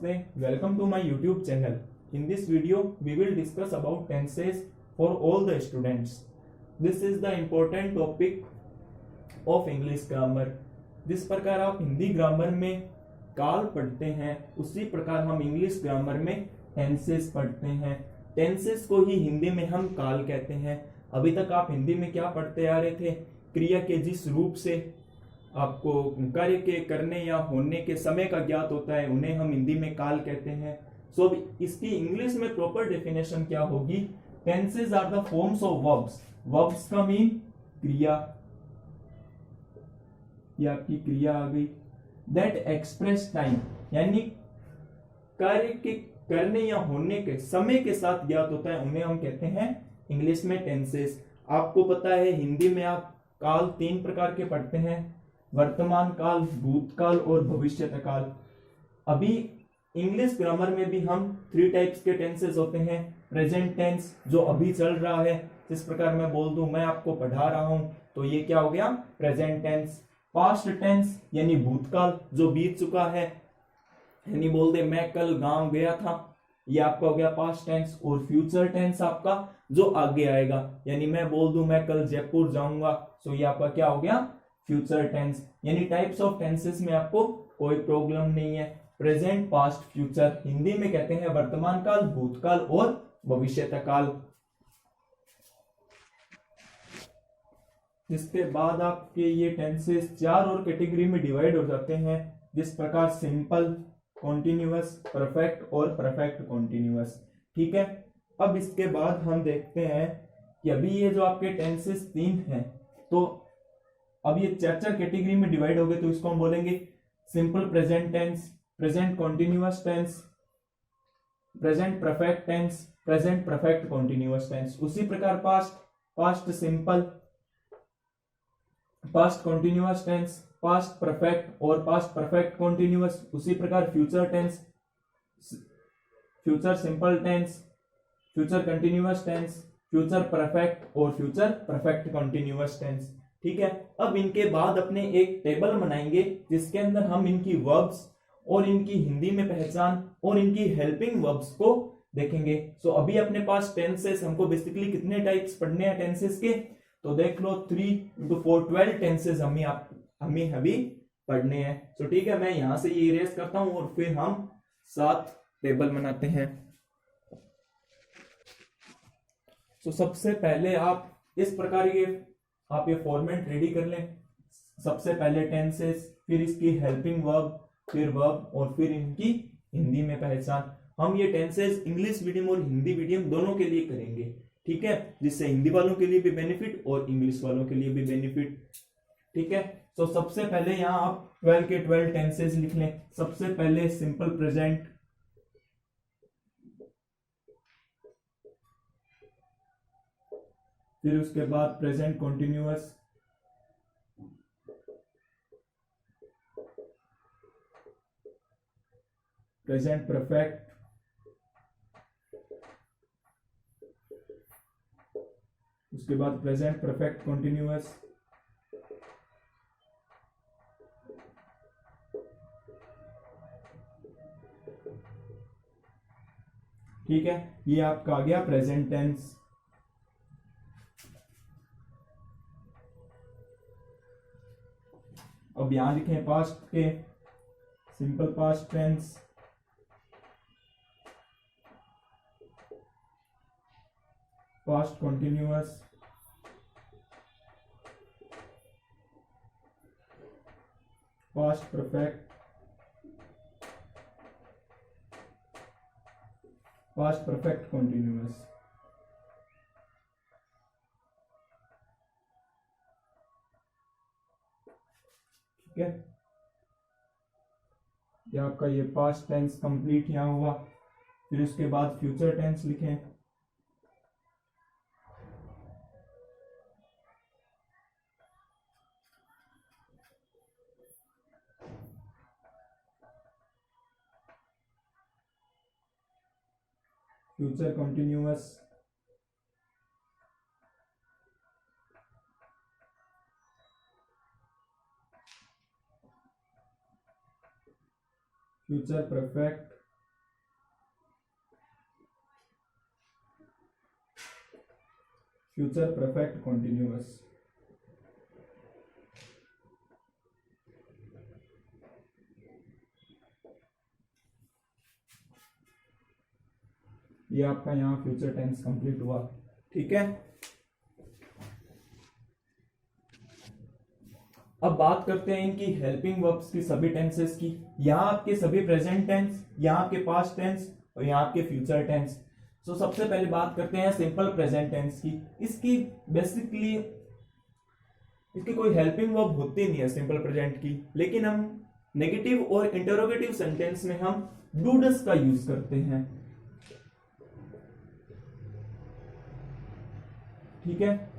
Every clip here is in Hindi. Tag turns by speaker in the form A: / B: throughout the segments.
A: Namaste. Welcome to my YouTube channel. In this video, we will discuss about tenses for all the students. This is the important topic of English grammar. जिस प्रकार आप हिंदी ग्रामर में काल पढ़ते हैं, उसी प्रकार हम इंग्लिश ग्रामर में टेंसेस पढ़ते हैं. टेंसेस को ही हिंदी में हम काल कहते हैं. अभी तक आप हिंदी में क्या पढ़ते आ रहे थे? क्रिया के जिस रूप से आपको कार्य के करने या होने के समय का ज्ञात होता है, उन्हें हम हिंदी में काल कहते हैं. सो इसकी इंग्लिश में प्रॉपर डेफिनेशन क्या होगी? Tenses are the forms of verbs. Verbs का मीन क्रिया, ये आपकी क्रिया आ गई. दैट एक्सप्रेस टाइम, यानी कार्य के करने या होने के समय के साथ ज्ञात होता है, उन्हें हम कहते हैं इंग्लिश में टेंसेस. आपको पता है हिंदी में आप काल तीन प्रकार के पढ़ते हैं: वर्तमान काल, भूतकाल और भविष्यत काल. अभी इंग्लिश ग्रामर में भी हम थ्री टाइप्स के टेंसेस होते हैं. प्रेजेंट टेंस, जो अभी चल रहा है. जिस प्रकार मैं बोल दूं मैं आपको पढ़ा रहा हूं, तो ये क्या हो गया? Present tense. पास्ट टेंस यानी भूतकाल, जो बीत चुका है. यानी बोल दे मैं कल गांव गया था, ये आपका हो गया पास्ट टेंस. और फ्यूचर टेंस आपका जो आगे आएगा, यानी मैं बोल दूं मैं कल जयपुर जाऊंगा, सो ये आपका क्या हो गया? Future tense. यानी टाइप्स ऑफ टेंसेस में आपको कोई प्रॉब्लम नहीं है. Present, past, future. हिंदी में कहते हैं वर्तमान काल, भूतकाल और भविष्यत काल. जिसके बाद आपके ये टेंसेस चार और कैटेगरी में डिवाइड हो जाते हैं. जिस प्रकार सिंपल, कॉन्टिन्यूअस, परफेक्ट और परफेक्ट कॉन्टिन्यूअस. ठीक है. अब इसके बाद हम देखते हैं कि अभी ये जो आपके टेंसेस तीन हैं, तो अब ये चार चार कैटेगरी में डिवाइड हो गए, तो इसको हम बोलेंगे simple present tense, present continuous tense, present perfect tense, present perfect continuous tense. उसी प्रकार past simple, past continuous tense, past perfect और पास्ट परफेक्ट कॉन्टिन्यूअस. उसी प्रकार future tense, future simple tense, future continuous tense, future perfect और फ्यूचर परफेक्ट कॉन्टिन्यूअस टेंस. ठीक है. अब इनके बाद अपने एक टेबल बनाएंगे जिसके अंदर हम इनकी वर्ब्स और इनकी हिंदी में पहचान और इनकी हेल्पिंग वर्ब्स को देखेंगे. सो अभी अपने पास टेंसेस, हमको बेसिकली कितने टाइप्स पढ़ने हैं टेंसेस के? तो देख लो 3 into 4 12 टेंसेस हमें अभी पढ़ने हैं. सो ठीक है, मैं यहां से ये इरेज करता हूं और फिर हम 7 टेबल बनाते हैं. तो सबसे पहले आप इस प्रकार आप ये फॉर्मेट रेडी कर लें. सबसे पहले टेंसेस, फिर इसकी हेल्पिंग वर्ब, फिर वर्ब और फिर इनकी हिंदी में पहचान. हम ये टेंसेस इंग्लिश मीडियम और हिंदी मीडियम दोनों के लिए करेंगे. ठीक है, जिससे हिंदी वालों के लिए भी बेनिफिट और इंग्लिश वालों के लिए भी बेनिफिट. ठीक है. तो सबसे पहले यहां आप 12 के 12 टेंसेस लिख लें. सबसे पहले सिंपल प्रेजेंट, फिर उसके बाद प्रेजेंट कॉन्टिन्यूअस, प्रेजेंट परफेक्ट, उसके बाद प्रेजेंट परफेक्ट कॉन्टिन्यूअस, ठीक है. ये आपका आ गया प्रेजेंट टेंस. अब यहां लिखें पास्ट के, simple past tense, past continuous, past perfect, past perfect continuous. ठीक है. ये आपका ये पास्ट टेंस कंप्लीट यहां हुआ. फिर उसके बाद फ्यूचर टेंस लिखें. Future continuous, future perfect, future perfect continuous. ये आपका यहाँ फ्यूचर टेंस कंप्लीट हुआ। ठीक है, अब बात करते हैं इनकी हेल्पिंग वर्ब्स की, सभी टेंसेस की। यहाँ आपके सभी प्रेजेंट टेंस, यहाँ आपके पास्ट टेंस और यहाँ आपके फ्यूचर टेंस। सो सबसे पहले बात करते हैं सिंपल प्रेजेंट टेंस की। इसकी बेसिकली इसकी कोई हेल्पिंग वर्ब होती नहीं है सिंपल प्रेजेंट की, लेकिन हम नेगेटिव और इंटरोगेटिव सेंटेंस में हम डू डस का यूज करते हैं। ठीक है,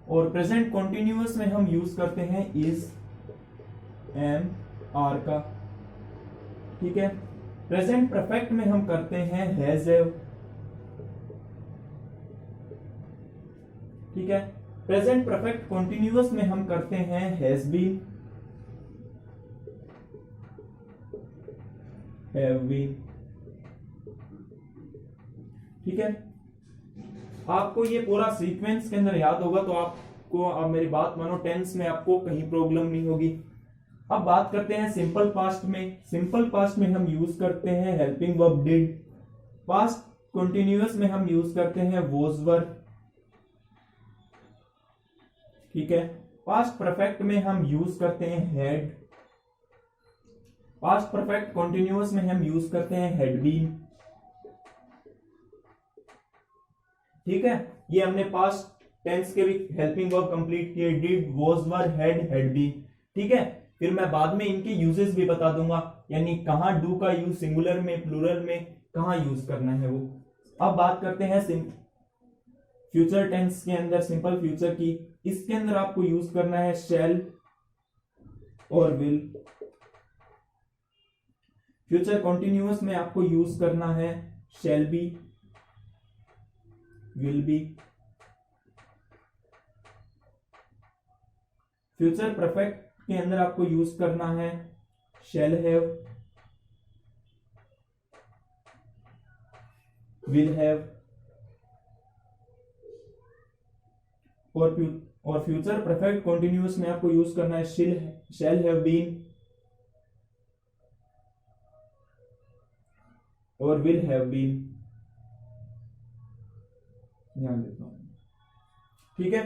A: और प्रेजेंट कॉन्टिन्यूअस में हम यूज करते हैं इज, एम, आर का। ठीक है, प्रेजेंट परफेक्ट में हम करते हैं हैज, हैव। ठीक है, प्रेजेंट परफेक्ट कॉन्टिन्यूअस में हम करते हैं हैज बीन, हैव बीन। ठीक है, आपको ये पूरा सीक्वेंस के अंदर याद होगा तो आपको, अब मेरी बात मानो, टेंस में आपको कहीं प्रॉब्लम नहीं होगी। अब बात करते हैं सिंपल पास्ट में। सिंपल पास्ट में हम यूज करते हैं helping verb did. Past continuous में हम यूज करते हैं वॉज, वर। ठीक है, पास्ट परफेक्ट में हम यूज करते हैं हैड। पास्ट परफेक्ट कंटीन्यूअस में हम यूज करते हैं हैड बीन। ठीक है, ये हमने पास्ट टेंस के भी हेल्पिंग वर्ब कंप्लीट किए, did, was, were, had been. ठीक है, फिर मैं बाद में इनके यूजेस भी बता दूंगा, यानी कहां डू का यूज सिंगुलर में, प्लूरल में कहां यूज करना है वो। अब बात करते हैं फ्यूचर टेंस के अंदर सिंपल फ्यूचर की। इसके अंदर आपको यूज करना है शैल और विल। फ्यूचर कॉन्टिन्यूअस में आपको यूज करना है शैल be, will B. Future perfect के अंदर आपको यूज करना है शैल हैव, विल हैव। और फ्यूचर परफेक्ट कॉन्टिन्यूअस में आपको यूज करना है शैल हैव बीन और विल हैव बीन। ध्यान देता हूं। ठीक है,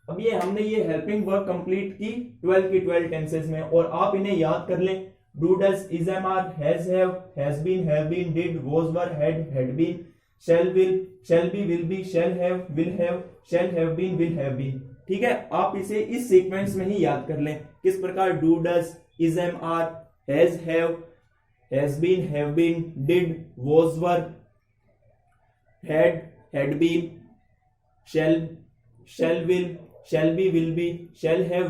A: अब ये हमने ये हेल्पिंग वर्ब कंप्लीट की 12 की 12 टेंसेस में, और आप इन्हें याद कर लें। Do, does, is, am, are, has, have, has been, did, was, were, had been, shall, will, shall be, will be, shall have, shall have been, will have been. ठीक है, आप इसे इस सीक्वेंस में ही याद कर लें। किस प्रकार? Do, does, is, am, are, has, have, has been, did, was, were, had been, shall will, shall be, will be, shall have,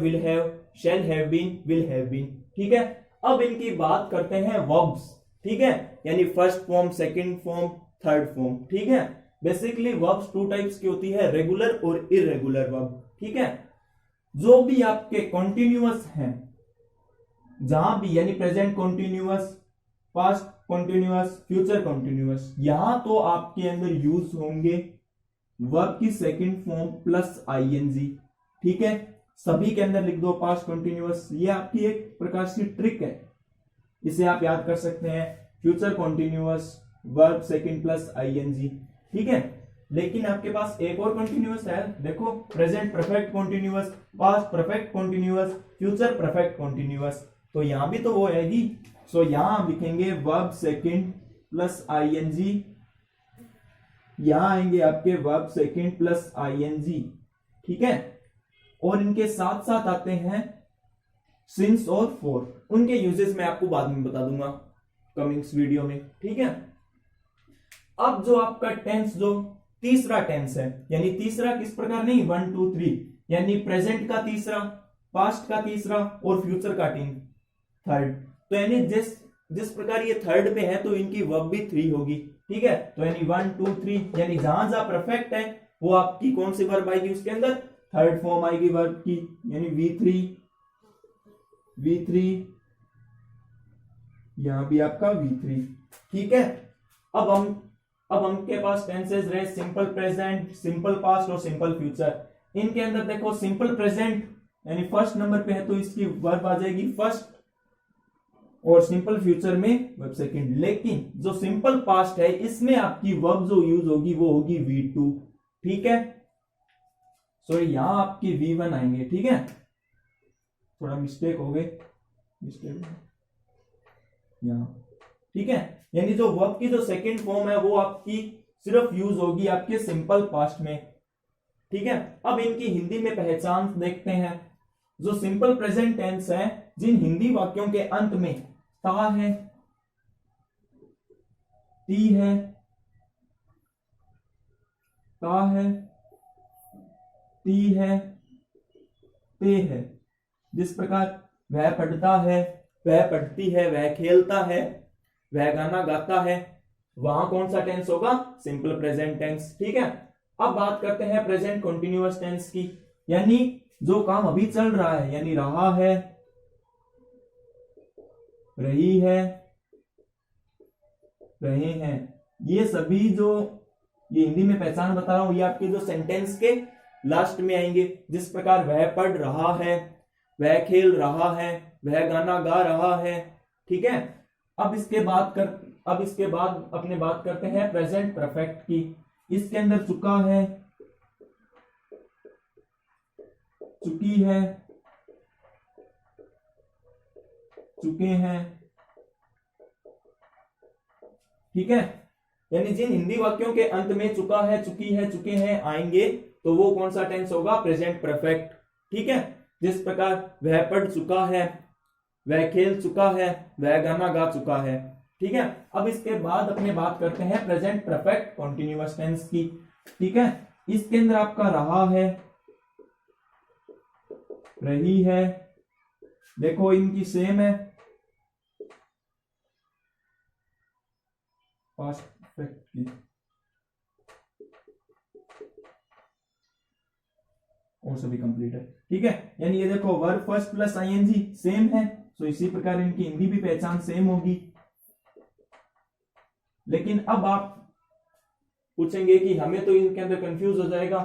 A: been, will have been। ठीक है, अब इनकी बात करते हैं वर्ब्स। ठीक है, यानी first form, second form, third form. ठीक है, बेसिकली वर्ब्स 2 टाइप्स की होती है, रेगुलर और इरेगुलर वर्ब। ठीक है, जो भी आपके कॉन्टिन्यूअस हैं, जहां भी, यानी present continuous, past continuous, future continuous, यहां तो आपके अंदर यूज होंगे वर्ब की सेकंड फॉर्म प्लस आईएनजी। ठीक है, सभी के अंदर लिख दो पास्ट कंटिन्यूअस। ये आपकी एक प्रकार की ट्रिक है, इसे आप याद कर सकते हैं। Future continuous, verb second plus ING. ठीक है, लेकिन आपके पास एक और कंटिन्यूअस है, देखो, present perfect continuous, past perfect continuous, future perfect continuous. तो यहां भी तो वो आएगी। सो यहां लिखेंगे वर्ब सेकंड प्लस आईएनजी, यहां आएंगे आपके वर्ब सेकंड प्लस आईएनजी। ठीक है, और इनके साथ साथ आते हैं सिंस और फॉर। उनके यूजेस मैं आपको बाद में बता दूंगा कमिंग्स वीडियो में। ठीक है, अब जो आपका टेंस, जो तीसरा टेंस है, यानी तीसरा किस प्रकार नहीं, 1 2 3, यानी प्रेजेंट का तीसरा, पास्ट का तीसरा और फ्यूचर का थर्ड। तो यानी जिस प्रकार ये थर्ड पे है तो इनकी वर्ब भी 3 होगी। ठीक है, तो यानी 1 2 3, यानी जहां जहां परफेक्ट है वो आपकी कौन सी वर्ब आएगी, उसके अंदर थर्ड फॉर्म आएगी वर्ब की, यानी V3, यहां भी आपका V3। ठीक है, अब हमके पास टेंसेस रहे सिंपल प्रेजेंट, सिंपल पास्ट और सिंपल फ्यूचर। इनके अंदर देखो सिंपल प्रेजेंट यानी फर्स्ट नंबर पे है तो इसकी वर्ब आ जाएगी फर्स्ट, और सिंपल फ्यूचर में वर्ब सेकंड। लेकिन जो सिंपल पास्ट है इसमें आपकी वर्ब जो यूज होगी वो होगी V2, ठीक है। सॉरी यहां आपकी V1 आएंगे, ठीक है, थोड़ा मिस्टेक हो गए, मिस्टेक यहां, ठीक है। यानी जो वर्ब की जो सेकंड फॉर्म है वो आपकी सिर्फ यूज होगी आपके सिंपल पास्ट में, ठीक है। अब इनकी हिंदी में पहचान देखते हैं। जो सिंपल प्रेजेंट टेंस है, जिन हिंदी वाक्यों के अंत में ता है, ती है, ता है, ती है, ते है, जिस प्रकार वह पढ़ता है, वह पढ़ती है, वह खेलता है, वह गाना गाता है, वहां कौन सा टेंस होगा? सिंपल प्रेजेंट टेंस, ठीक है। अब बात करते हैं प्रेजेंट कंटीन्यूअस टेंस की, यानी जो काम अभी चल रहा है, यानी रहा है, रही है, रहे हैं, ये सभी जो ये हिंदी में पहचान बता रहा हूं ये आपके जो सेंटेंस के लास्ट में आएंगे। जिस प्रकार वह पढ़ रहा है, वह खेल रहा है, वह गाना गा रहा है, ठीक है। अब इसके बाद अपने बात करते हैं प्रेजेंट परफेक्ट की। इसके अंदर चुका है, चुकी है, चुके हैं, ठीक है। यानी जिन हिंदी वाक्यों के अंत में चुका है, चुकी है, चुके हैं आएंगे तो वो कौन सा टेंस होगा? प्रेजेंट परफेक्ट, ठीक है। जिस प्रकार वह पढ़ चुका है, वह खेल चुका है, वह गाना गा चुका है, ठीक है। अब इसके बाद अपने बात करते हैं प्रेजेंट परफेक्ट कॉन्टिन्यूअस टेंस की, ठीक है। इसके अंदर आपका रहा है, रही है, देखो इनकी सेम है, पास्ट परफेक्ट की, और सभी कंप्लीट है, ठीक है। यानी ये देखो verb first plus ING same है, तो इसी प्रकार इनकी हिंदी भी पहचान सेम होगी। लेकिन अब आप पूछेंगे कि हमें तो इनके अंदर कंफ्यूज हो जाएगा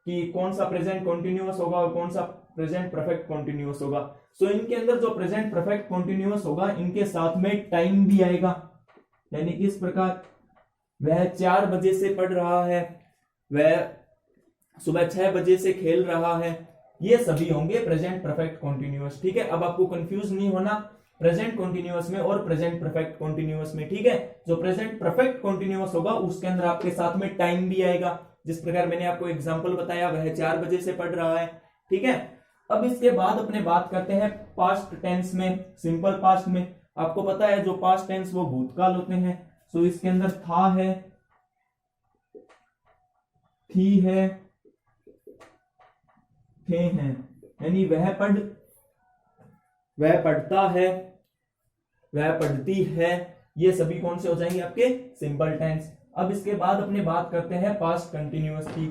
A: कि कौन सा प्रेजेंट कॉन्टिन्यूअस होगा और कौन सा प्रेजेंट परफेक्ट कॉन्टिन्यूअस होगा। सो इनके अंदर जो प्रेजेंट परफेक्ट कॉन्टिन्यूअस होगा इनके साथ में टाइम भी आएगा, यानी किस प्रकार वह 4 बजे से पढ़ रहा है, वह सुबह 6 बजे से खेल रहा है, ये सभी होंगे प्रेजेंट परफेक्ट कॉन्टिन्यूअस, ठीक है। अब आपको कंफ्यूज नहीं होना प्रेजेंट कॉन्टिन्यूअस में और प्रेजेंट परफेक्ट कॉन्टिन्यूअस में, ठीक है। जो प्रेजेंट परफेक्ट कॉन्टिन्यूअस होगा उसके अंदर आपके साथ में टाइम भी आएगा, जिस प्रकार मैंने आपको एग्जांपल बताया वह 4 बजे से पढ़ रहा है, ठीक है। अब इसके बाद अपने बात करते हैं पास्ट टेंस में, सिंपल पास्ट में। आपको पता है जो पास्ट टेंस वो भूतकाल होते हैं, सो इसके अंदर था है, थी है, थे हैं, यानी वह पढ़ता है, वह पढ़ती है, ये सभी कौन से हो जाएंगे आपके? Simple tense. अब इसके बाद अपने बात करते हैं पास्ट कंटिन्यूअस की।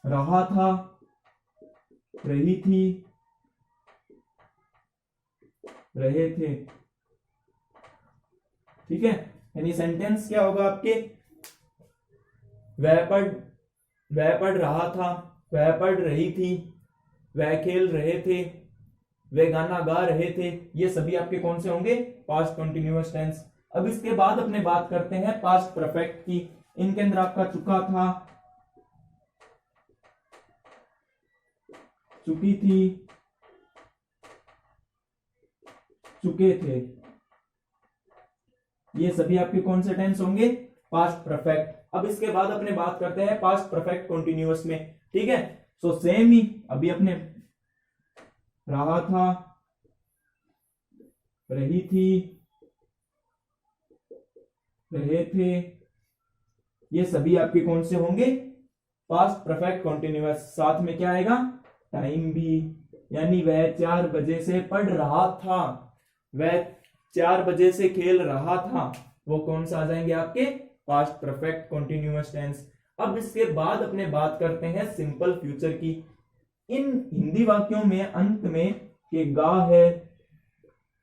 A: रहा था, रही थी, रहे थे, ठीक है। यानी सेंटेंस क्या होगा आपके? वह पढ़ रहा था, वह पढ़ रही थी, वह खेल रहे थे, वे गाना गा रहे थे, ये सभी आपके कौन से होंगे? Past continuous tense. अब इसके बाद अपने बात करते हैं पास्ट परफेक्ट की। इनके अंदर आपका चुका था, चुकी थी, चुके थे, ये सभी आपके कौन से टेंस होंगे? Past perfect. अब इसके बाद अपने बात करते हैं पास्ट परफेक्ट कंटिन्यूअस में, ठीक है। सो सेम ही अभी अपने रहा था, रही थी, रहे थे, ये सभी आपके कौन से होंगे? Past perfect continuous. साथ में क्या आएगा? टाइम भी, यानी वह 4 बजे से पढ़ रहा था, वह 4 बजे से खेल रहा था, वो कौन सा आ जाएंगे आपके? Past perfect continuous tense. अब इसके बाद अपने बात करते हैं सिंपल फ्यूचर की। इन हिंदी वाक्यों में अंत में के गा है,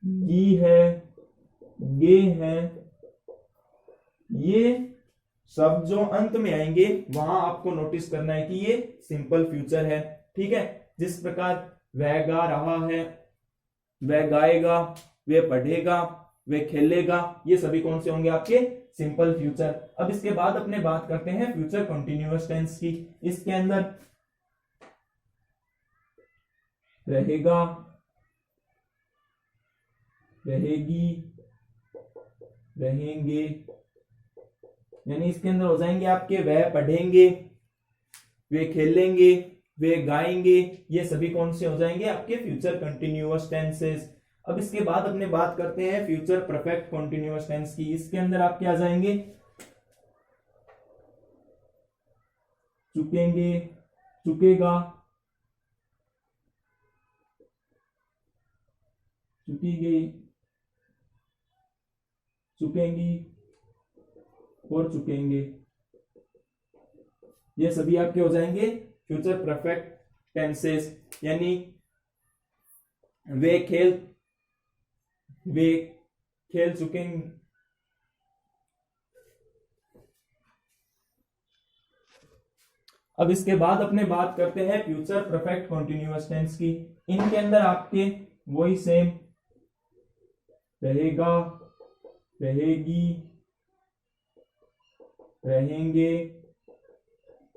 A: गी है, गे है, ये शब्द जो अंत में आएंगे वहां आपको नोटिस करना है कि ये सिंपल फ्यूचर है। ठीक है, जिस प्रकार वह गा रहा है, वह गाएगा, वह पढ़ेगा, वह खेलेगा, ये सभी कौन से होंगे आपके सिंपल फ्यूचर। अब इसके बाद अपने बात करते हैं फ्यूचर कंटिन्यूअस टेंस की। इसके अंदर रहेगा, रहेगी, रहेंगे, यानी इसके अंदर हो जाएंगे आपके वह पढ़ेंगे, वे खेलेंगे, वे गाएंगे, ये सभी कौन से हो जाएंगे आपके फ्यूचर कंटिन्यूअस टेंसेस। अब इसके बाद अपने बात करते हैं फ्यूचर परफेक्ट कंटिन्यूअस टेंस की। इसके अंदर आपके आ जाएंगे चुकेंगे, चुकेगा, चुकेगी, चुकेंगी और चुकेंगे, ये सभी आपके हो जाएंगे फ्यूचर परफेक्ट टेंसेस। यानी वे खेल चुकेंगे, अब इसके बाद अपने बात करते हैं फ्यूचर परफेक्ट कंटिन्यूअस टेंस की। इनके अंदर आपके वही सेम रहेगा, रहेगी, रहेंगे,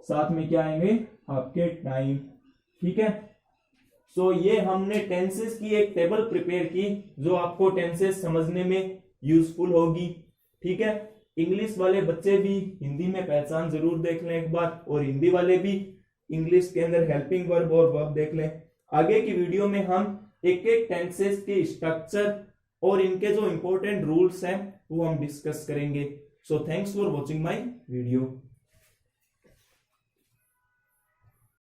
A: साथ में क्या आएंगे आपके टाइम। ठीक है, सो ये हमने टेंसेस की एक टेबल प्रिपेयर की जो आपको टेंसेस समझने में यूजफुल होगी। ठीक है, इंग्लिश वाले बच्चे भी हिंदी में पहचान जरूर देख लें एक बार, और हिंदी वाले भी इंग्लिश के अंदर हेल्पिंग वर्ब और वर्ब देख लें। आगे की वीडियो में हम एक एक टेंसेस के स्ट्रक्चर और इनके जो इंपॉर्टेंट रूल्स हैं वो हम डिस्कस करेंगे। So thanks for watching my video.